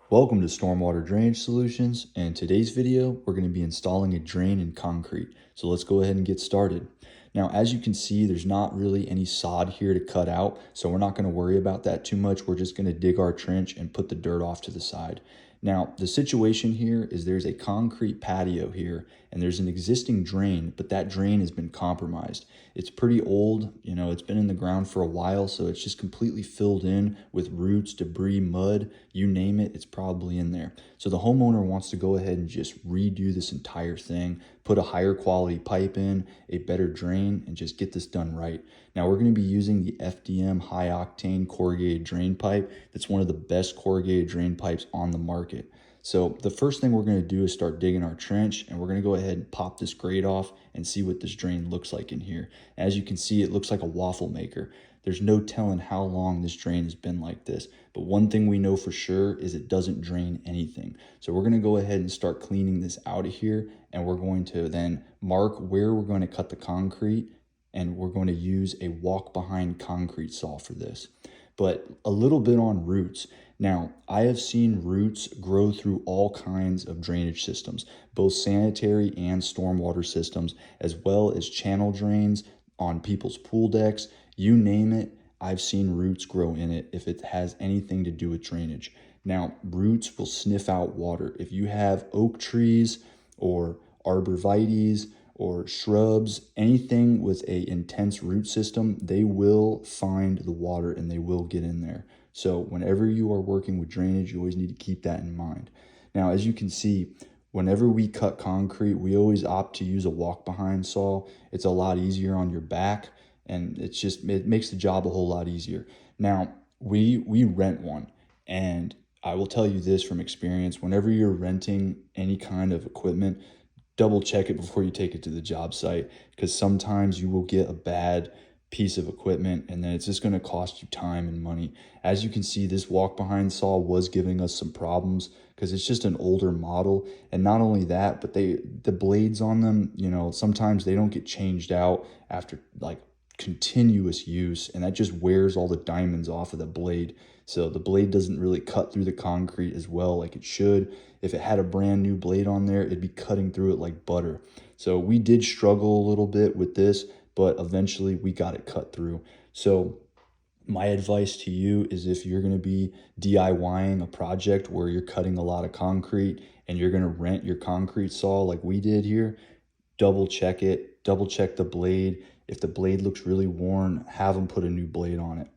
Welcome to Stormwater Drainage Solutions, and in today's video we're going to be installing a drain in concrete. So let's go ahead and get started. Now, as you can see, there's not really any sod here to cut out, so we're not going to worry about that too much. We're just going to dig our trench and put the dirt off to the side. Now, the situation here is there's a concrete patio here, and there's an existing drain, but that drain has been compromised. It's pretty old, it's been in the ground for a while, so it's just completely filled in with roots, debris, mud, you name it, it's probably in there. So the homeowner wants to go ahead and just redo this entire thing, put a higher quality pipe in, a better drain, and just get this done right. Now, we're going to be using the FDM high octane corrugated drain pipe. That's one of the best corrugated drain pipes on the market. So the first thing we're going to do is start digging our trench, and we're going to go ahead and pop this grate off and see what this drain looks like in here. As you can see, it looks like a waffle maker. There's no telling how long this drain has been like this, but one thing we know for sure is it doesn't drain anything. So we're going to go ahead and start cleaning this out of here, and we're going to then mark where we're going to cut the concrete, and we're going to use a walk behind concrete saw for this. But a little bit on roots. Now, I have seen roots grow through all kinds of drainage systems, both sanitary and stormwater systems, as well as channel drains on people's pool decks. You name it, I've seen roots grow in it if it has anything to do with drainage. Now, roots will sniff out water. If you have oak trees or arborvitaes or shrubs, anything with an intense root system, they will find the water and they will get in there. So whenever you are working with drainage, you always need to keep that in mind. Now, as you can see, whenever we cut concrete, we always opt to use a walk behind saw. It's a lot easier on your back, and it makes the job a whole lot easier. Now, we rent one, and I will tell you this from experience, whenever you're renting any kind of equipment, double check it before you take it to the job site, because sometimes you will get a bad piece of equipment and then it's just going to cost you time and money. As you can see, this walk behind saw was giving us some problems because it's just an older model. And not only that, but the blades on them, sometimes they don't get changed out after like continuous use, and that just wears all the diamonds off of the blade. So the blade doesn't really cut through the concrete as well like it should. If it had a brand new blade on there, it'd be cutting through it like butter. So we did struggle a little bit with this, but eventually we got it cut through. So my advice to you is, if you're going to be DIYing a project where you're cutting a lot of concrete and you're going to rent your concrete saw like we did here, double check it, double check the blade. If the blade looks really worn, have them put a new blade on it.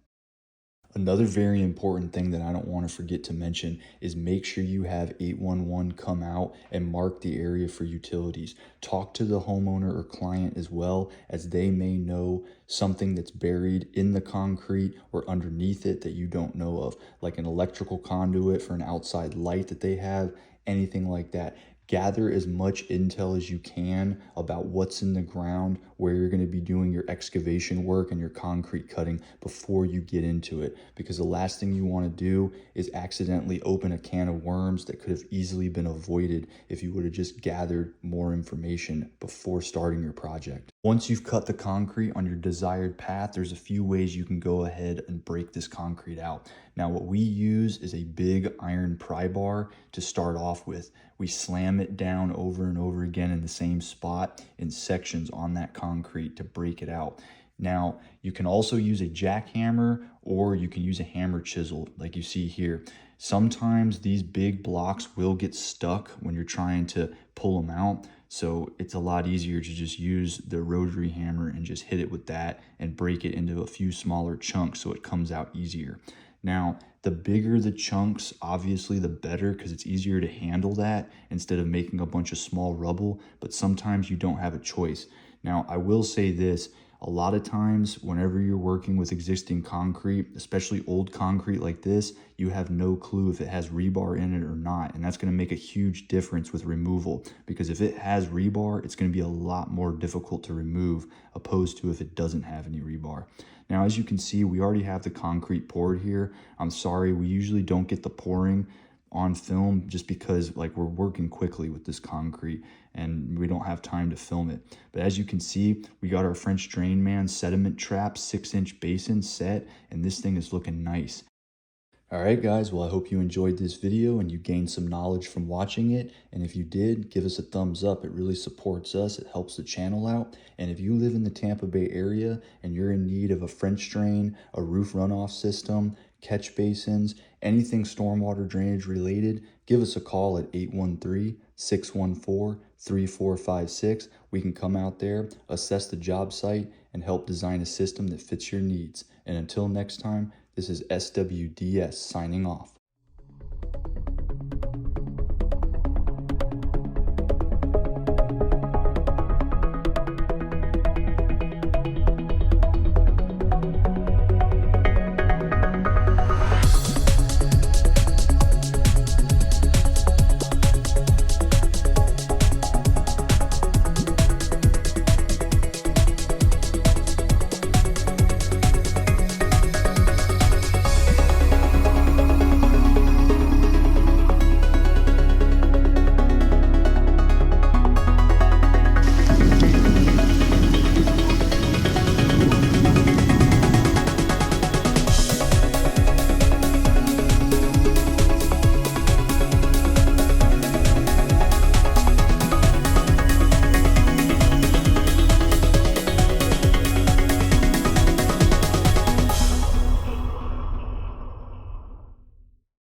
Another very important thing that I don't want to forget to mention is make sure you have 811 come out and mark the area for utilities. Talk to the homeowner or client as well, as they may know something that's buried in the concrete or underneath it that you don't know of, like an electrical conduit for an outside light that they have, anything like that. Gather as much intel as you can about what's in the ground, where you're going to be doing your excavation work and your concrete cutting before you get into it. Because the last thing you want to do is accidentally open a can of worms that could have easily been avoided if you would have just gathered more information before starting your project. Once you've cut the concrete on your desired path, there's a few ways you can go ahead and break this concrete out. Now, what we use is a big iron pry bar to start off with. We slam it down over and over again in the same spot in sections on that concrete to break it out. Now, you can also use a jackhammer, or you can use a hammer chisel like you see here. Sometimes these big blocks will get stuck when you're trying to pull them out. So it's a lot easier to just use the rotary hammer and just hit it with that and break it into a few smaller chunks so it comes out easier. Now, the bigger the chunks, obviously the better, because it's easier to handle that instead of making a bunch of small rubble, but sometimes you don't have a choice. Now, I will say this, a lot of times whenever you're working with existing concrete, especially old concrete like this, you have no clue if it has rebar in it or not, and that's going to make a huge difference with removal, because if it has rebar, it's going to be a lot more difficult to remove opposed to if it doesn't have any rebar. Now, as you can see, we already have the concrete poured here. I'm sorry, we usually don't get the pouring on film just because we're working quickly with this concrete and we don't have time to film it. But as you can see, we got our French Drain Man sediment trap 6-inch basin set, and this thing is looking nice. All right, guys, well, I hope you enjoyed this video and you gained some knowledge from watching it. And if you did, give us a thumbs up. It really supports us. It helps the channel out. And if you live in the Tampa Bay area and you're in need of a French drain, a roof runoff system, catch basins, anything stormwater drainage related, give us a call at 813-614-3456. We can come out there, assess the job site, and help design a system that fits your needs. And until next time, this is SWDS signing off.